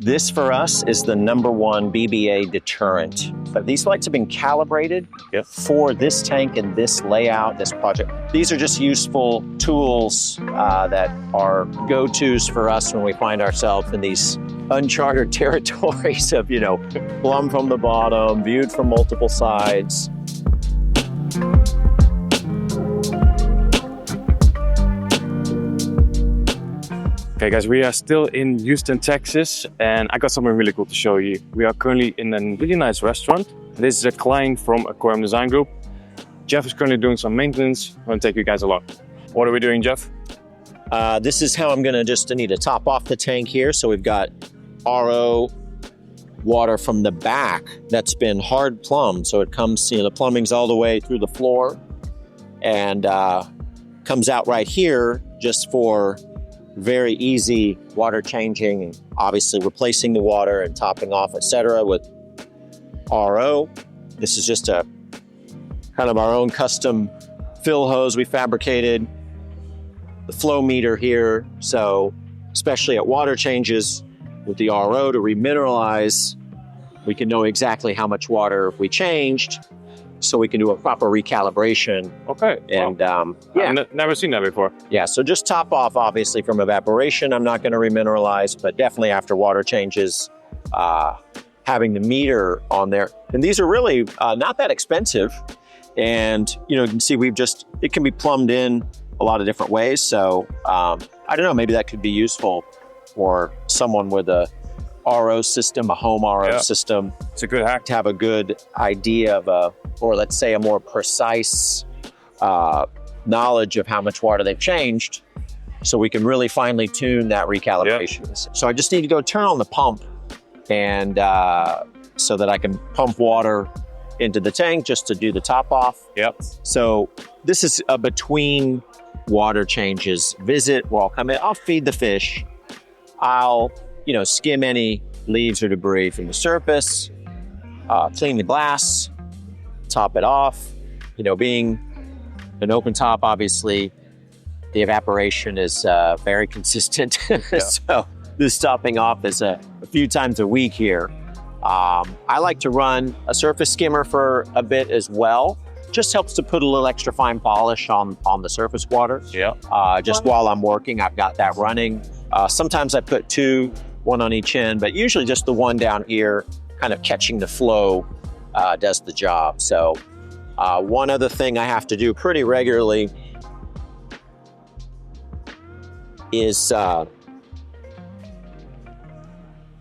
This for us is the #1 BBA deterrent. But these lights have been calibrated for this tank and this layout, this project. These are just useful tools that are go-tos for us when we find ourselves in these uncharted territories of, you know, plumb from the bottom, viewed from multiple sides. Okay guys, we are still in Houston, Texas, and I got something really cool to show you. We are currently in a really nice restaurant. This is a client from Aquarium Design Group. Jeff is currently doing some maintenance. I'm gonna take you guys along. What are we doing, Jeff? This is how I'm gonna I need to top off the tank here. So we've got RO water from the back that's been hard plumbed. So it comes, you know, the plumbing's all the way through the floor and comes out right here just for very easy water changing, obviously replacing the water and topping off, etc. with RO. This is just a kind of our own custom fill hose we fabricated. The flow meter here, so especially at water changes with the RO to remineralize, we can know exactly how much water we changed, so we can do a proper recalibration. Okay. And yeah, I've never seen that before. Yeah, so just top off obviously from evaporation. I'm not going to remineralize, but definitely after water changes, having the meter on there. And these are really not that expensive. And you know, you can see it can be plumbed in a lot of different ways. So I don't know, maybe that could be useful for someone with a RO system, a home RO system. It's a good hack to have a good idea of or let's say a more precise knowledge of how much water they've changed, so we can really finely tune that recalibration. So I just need to go turn on the pump, and so that I can pump water into the tank just to do the top off. So this is a between water changes visit where I'll come in, I'll feed the fish, I'll, you know, skim any leaves or debris from the surface, clean the glass, top it off. You know, being an open top, obviously, the evaporation is very consistent. So this topping off is a few times a week here. I like to run a surface skimmer for a bit as well. Just helps to put a little extra fine polish on the surface water. Just while I'm working, I've got that running. Sometimes I put two, one on each end, but usually just the one down here, kind of catching the flow, does the job. So one other thing I have to do pretty regularly is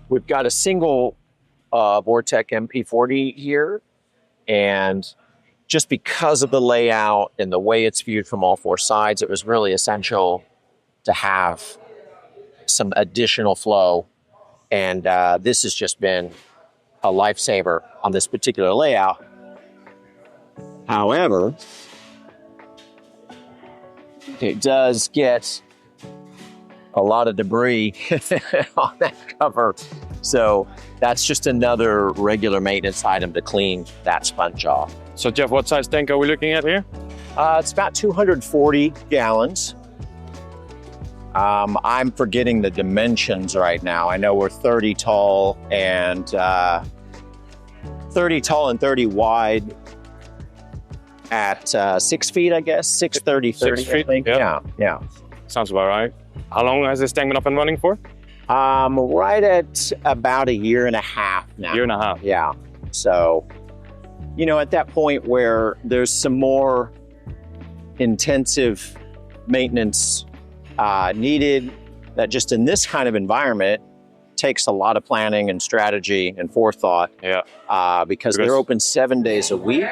we've got a single Vortec MP40 here, and just because of the layout and the way it's viewed from all four sides, it was really essential to have some additional flow. And this has just been a lifesaver on this particular layout. However, it does get a lot of debris on that cover. So that's just another regular maintenance item to clean that sponge off. So Jeff, what size tank are we looking at here? It's about 240 gallons. I'm forgetting the dimensions right now. I know we're 30 tall and 30 wide at 6 feet, I guess. 630, 30, 6 feet, I think. Yeah. Sounds about right. How long has this tank been up and running for? Right at about a year and a half now. Year and a half. Yeah. So, you know, at that point where there's some more intensive maintenance needed, that just in this kind of environment takes a lot of planning and strategy and forethought. Because they're open 7 days a week.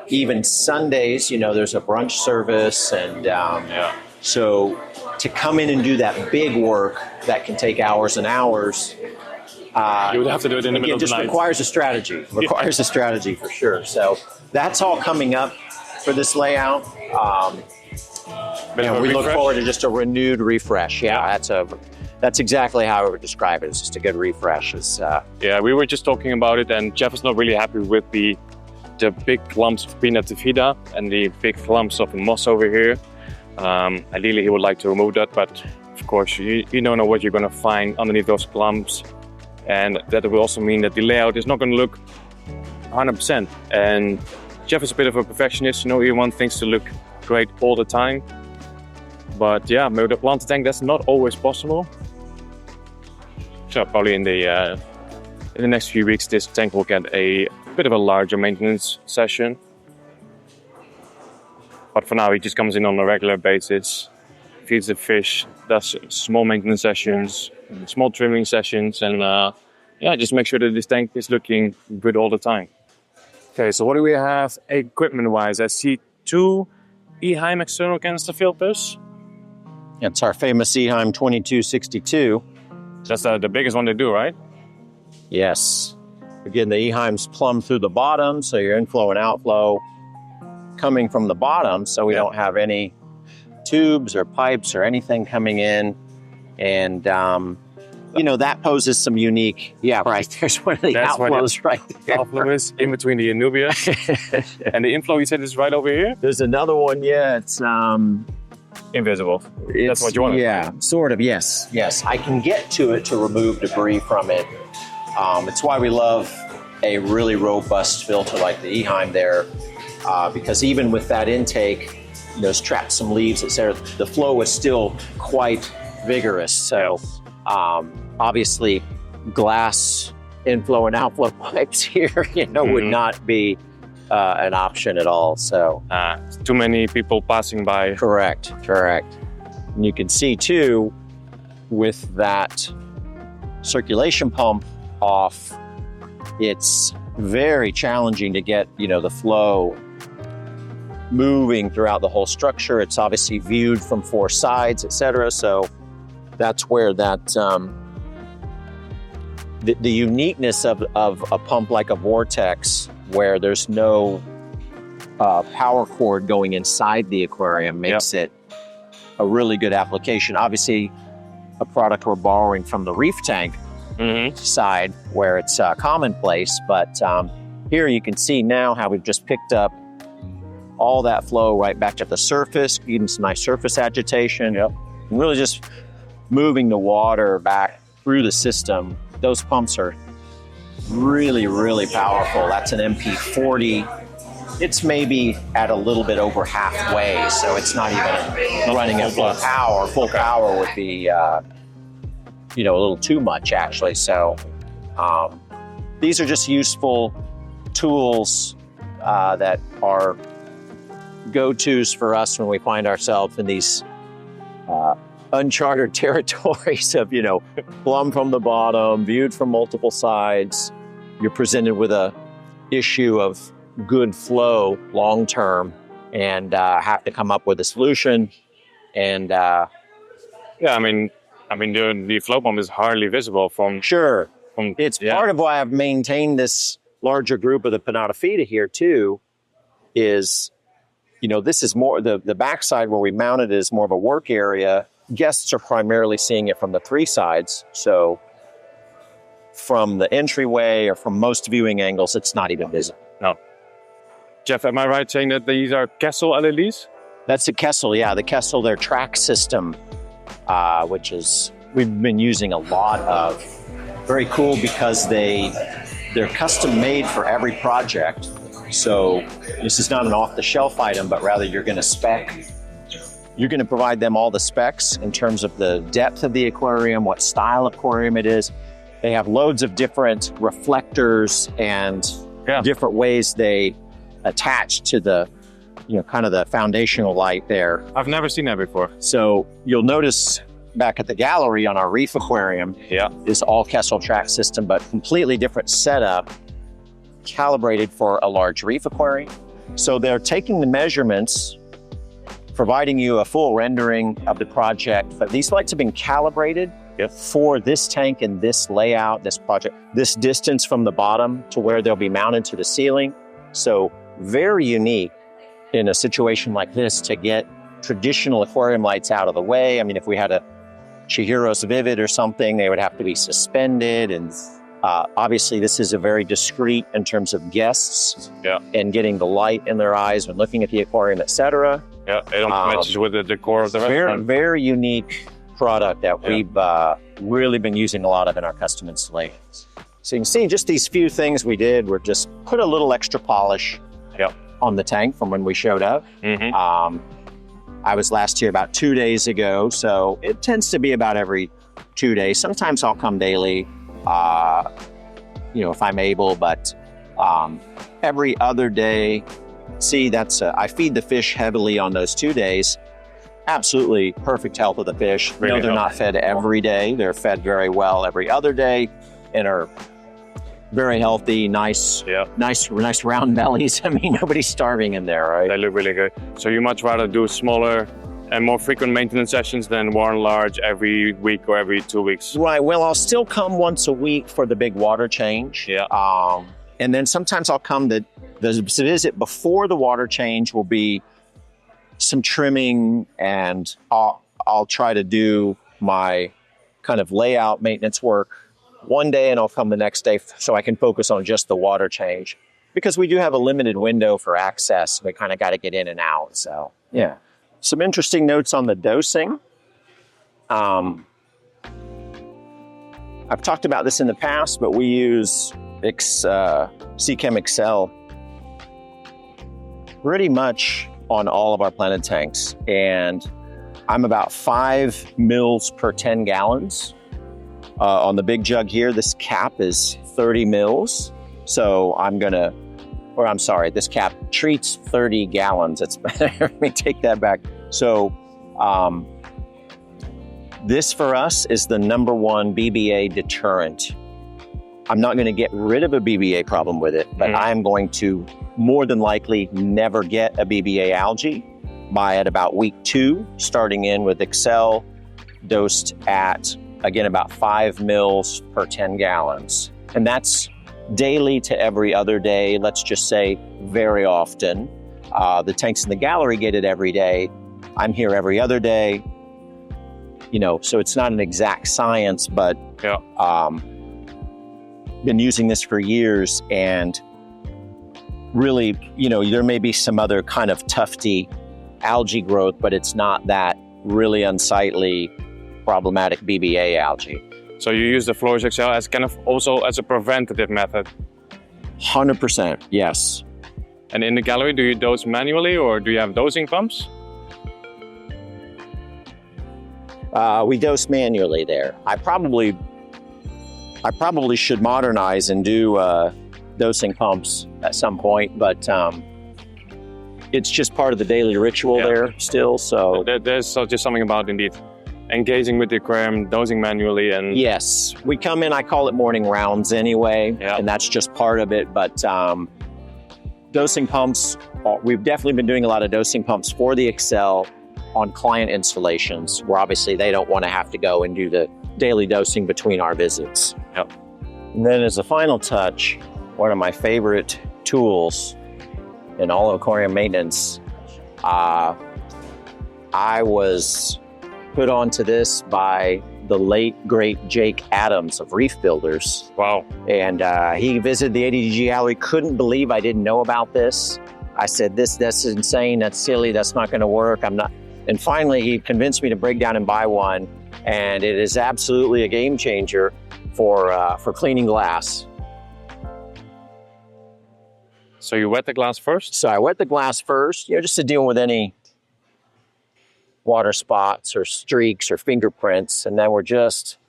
Even Sundays, you know, there's a brunch service, and so to come in and do that big work that can take hours and hours, you would have to do it in the middle of the night. It just requires a strategy. Requires a strategy for sure. So that's all coming up for this layout. We look forward to just a renewed refresh. That's exactly how I would describe it. It's just a good refresh. Yeah, we were just talking about it, and Jeff is not really happy with the big clumps of Pinnatifida and the big clumps of moss over here. Ideally, he would like to remove that, but of course, you don't know what you're going to find underneath those clumps. And that will also mean that the layout is not going to look 100%. And Jeff is a bit of a perfectionist, you know, he wants things to look great all the time. But yeah, with a planted tank, that's not always possible. So probably in the next few weeks, this tank will get a bit of a larger maintenance session. But for now, he just comes in on a regular basis, feeds the fish, does small maintenance sessions, small trimming sessions, and yeah, just make sure that this tank is looking good all the time. Okay, so what do we have equipment-wise? I see 2 Eheim external canister filters. It's our famous Eheim 2262. That's the biggest one they do, right? Yes. Again, the Eheim's plumb through the bottom, so your inflow and outflow coming from the bottom, so we don't have any tubes or pipes or anything coming in. And, you know, that poses some unique, right, there's one of the outflows right there. Outflow is in between the Anubia. And the inflow, you said, is right over here? There's another one, it's... invisible. That's what you want. Yeah, sort of, yes. I can get to it to remove debris from it. It's why we love a really robust filter like the Eheim there, because even with that intake, those trapped some leaves, etc., the flow is still quite vigorous. So obviously glass inflow and outflow pipes here, would not be an option at all. So too many people passing by. Correct. And you can see too, with that circulation pump off, it's very challenging to get, the flow moving throughout the whole structure. It's obviously viewed from 4 sides, etc. So that's where that the uniqueness of a pump like a Vortex, where there's no power cord going inside the aquarium, makes it a really good application. Obviously, a product we're borrowing from the reef tank side, where it's commonplace, but here you can see now how we've just picked up all that flow right back to the surface, getting some nice surface agitation, and really just moving the water back through the system. Those pumps are really, really powerful. That's an MP40. It's maybe at a little bit over halfway, so it's not even running at full power. Full power would be, a little too much, actually. So these are just useful tools that are go-tos for us when we find ourselves in these uncharted territories of, plumb from the bottom, viewed from multiple sides. You're presented with a issue of good flow long-term, and have to come up with a solution. And the flow pump is hardly visible from... Sure. It's part of why I've maintained this larger group of the Pinata Fida here too, is, this is more, the backside where we mounted it is more of a work area. Guests are primarily seeing it from the 3 sides. So from the entryway or from most viewing angles, it's not even visible. No. Jeff, am I right saying that these are Kessel LEDs? That's the Kessel, the Kessel, their track system, which is, we've been using a lot of. Very cool because they're custom made for every project. So this is not an off-the-shelf item, but rather you're going to provide them all the specs in terms of the depth of the aquarium, what style aquarium it is. They have loads of different reflectors and different ways they attach to the, kind of the foundational light there. I've never seen that before. So you'll notice back at the gallery on our reef aquarium, is all Kessel track system, but completely different setup, calibrated for a large reef aquarium. So they're taking the measurements, providing you a full rendering of the project, but these lights have been calibrated for this tank and this layout, this project, this distance from the bottom to where they'll be mounted to the ceiling. So very unique in a situation like this to get traditional aquarium lights out of the way. I mean, if we had a Chihiro's Vivid or something, they would have to be suspended. And obviously this is a very discreet in terms of guests and getting the light in their eyes when looking at the aquarium, etc. Yeah, it don't matches with the decor of the restaurant. Very unique product that we've really been using a lot of in our custom installations. So you can see just these few things we did were just put a little extra polish on the tank from when we showed up. I was last here about 2 days ago, so it tends to be about every 2 days. Sometimes I'll come daily, you know, if I'm able, but every other day. See, that's I feed the fish heavily on those 2 days. Absolutely perfect health of the fish. Really no, they're not fed every day. They're fed very well every other day and are very healthy, nice round bellies. I mean, nobody's starving in there, right? They look really good. So you much rather do smaller and more frequent maintenance sessions than one large every week or every 2 weeks? Right, well, I'll still come once a week for the big water change. And then sometimes I'll come to the visit before the water change will be some trimming, and I'll try to do my kind of layout maintenance work one day, and I'll come the next day so I can focus on just the water change, because we do have a limited window for access. We kind of got to get in and out. So yeah, some interesting notes on the dosing. I've talked about this in the past, but we use Seachem Excel pretty much on all of our planted tanks, and I'm about 5 mils per 10 gallons. On the big jug here, this cap is 30 mils. So this cap treats 30 gallons. Let me take that back. So this for us is the #1 BBA deterrent. I'm not going to get rid of a BBA problem with it, but I'm going to more than likely never get a BBA algae by at about week 2, starting in with Excel, dosed at, again, about 5 mils per 10 gallons. And that's daily to every other day, let's just say very often. The tanks in the gallery get it every day. I'm here every other day. You know, so it's not an exact science, but been using this for years, and really, you know, there may be some other kind of tufty algae growth, but it's not that really unsightly, problematic BBA algae. So you use the Flores Excel as kind of also as a preventative method? 100%, yes. And in the gallery, do you dose manually or do you have dosing pumps? We dose manually there. I probably should modernize and do dosing pumps at some point, but it's just part of the daily ritual there still. So there's just something about indeed engaging with the aquarium, dosing manually, and yes, we come in. I call it morning rounds anyway, and that's just part of it. But dosing pumps, we've definitely been doing a lot of dosing pumps for the Excel on client installations, where obviously they don't want to have to go and do the daily dosing between our visits. And then as a final touch, one of my favorite tools in all of aquarium maintenance, I was put onto this by the late, great Jake Adams of Reef Builders. Wow. And he visited the ADG gallery, couldn't believe I didn't know about this. I said, that's insane, that's silly, that's not gonna work, I'm not. And finally, he convinced me to break down and buy one. And it is absolutely a game changer for cleaning glass. So you wet the glass first? So I wet the glass first, you know, just to deal with any water spots or streaks or fingerprints. And then we're just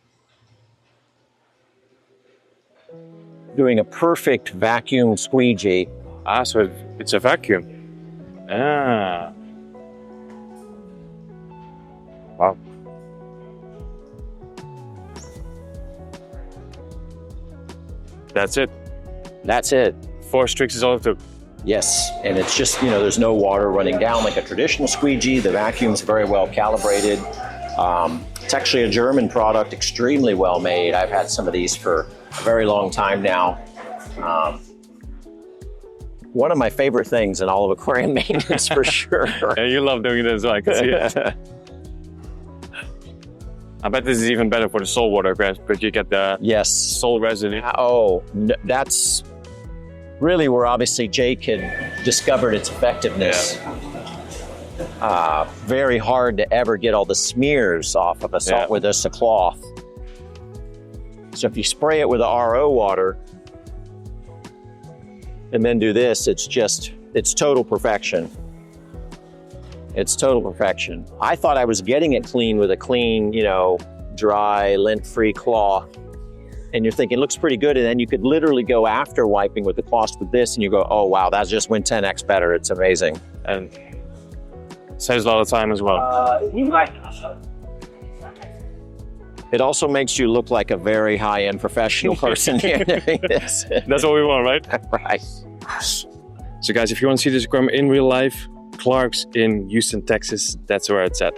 doing a perfect vacuum squeegee. Ah, so it's a vacuum. Ah. Wow. That's it. That's it. 4 streaks is all it took. Yes, and it's just, you know, there's no water running down like a traditional squeegee. The vacuum's very well calibrated. It's actually a German product, extremely well made. I've had some of these for a very long time now. One of my favorite things in all of aquarium maintenance, for sure. Yeah, you love doing this, I can see it. I bet this is even better for the salt water, but you get the salt residue. Oh, that's really where obviously Jake had discovered its effectiveness. very hard to ever get all the smears off of a salt with just a cloth. So if you spray it with the RO water and then do this, it's total perfection. It's total perfection. I thought I was getting it clean with a clean, you know, dry, lint-free cloth. And you're thinking, looks pretty good. And then you could literally go after wiping with the cloth with this and you go, oh, wow, that just went 10x better. It's amazing. And saves a lot of time as well. It also makes you look like a very high-end professional person here doing this. That's what we want, right? Right. So guys, if you want to see this aquarium in real life, Clark's in Houston, Texas, that's where it's at.